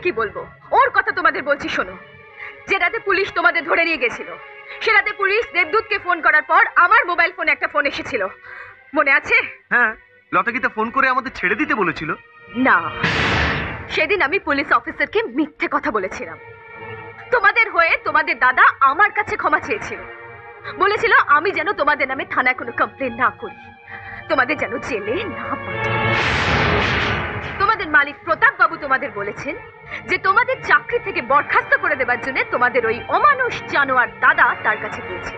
কি বলবো, ওর কথা তোমাদের বলছি শোনো। যে রাতে পুলিশ তোমাদের ধরে নিয়ে গেছিল, সে রাতে পুলিশ দেবদূতকে ফোন করার পর আমার মোবাইল ফোনে একটা ফোন এসেছিল, মনে আছে? হ্যাঁ, লতা গীতা ফোন করে আমাদের ছেড়ে দিতে বলেছিল। না, সেদিন আমি পুলিশ অফিসারকে মিথ্যে কথা বলেছিলাম। তোমাদের হয়ে তোমাদের দাদা আমার কাছে ক্ষমা চেয়েছিল, বলেছিল আমি যেন তোমাদের নামে থানায় কোনো কমপ্লেন না করি, তোমাদের যেন জেলে না পাঠাই। তোমাদের মালিক প্রতাপ বাবু তোমাদের বলেছেন যে তোমাদের চাকরি থেকে বরখাস্ত করে দেবার জন্য তোমাদের ওই অমানুষ জানোয়ার দাদা তার কাছে গিয়েছে।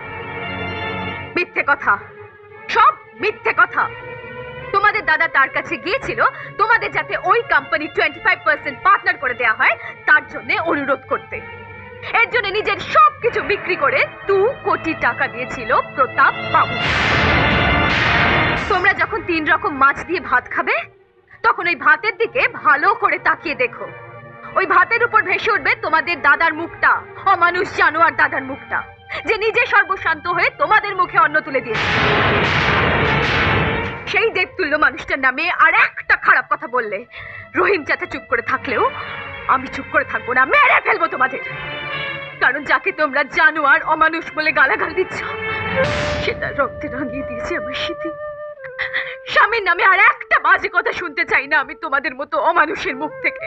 মিথ্যে কথা, সব মিথ্যে কথা। তোমাদের দাদা তার কাছে গিয়েছিল তোমাদের যাতে ওই কোম্পানি 25% পার্টনার করে দেয়া হয় তার জন্য অনুরোধ করতে। এর জন্য নিজের সবকিছু বিক্রি করে 2 কোটি টাকা দিয়েছিল প্রতাপ বাবু। তোমরা যখন 3 রকম মাছ দিয়ে ভাত খাবে তখন ওই ভাতের দিকে ভালো করে তাকিয়ে দেখো, ওই ভাতের উপর ভেসে উঠবে তোমাদের দাদার মুখটা, অমানুষ জানোয়ার দাদার মুখটা, যে নিজে সর্বশান্ত হয়ে তোমাদের মুখে অন্ন তুলে দিয়েছে। সেই দেবতুল্য মানুষটার নামে আর একটা খারাপ কথা বললে রহিম চাচা চুপ করে থাকলেও আমি চুপ করে থাকবো না, মেরে ফেলবো তোমাদের। কারণ যাকে তোমরা জানোয়ার অমানুষ বলে গালাগাল দিচ্ছ সেটা রক্তে রাঙিয়ে দিয়েছে আমার স্মৃতি। স্বামীর নামে আর একটা বাজে কথা শুনতে চাই না আমি তোমাদের মতো অমানুষের মুখ থেকে।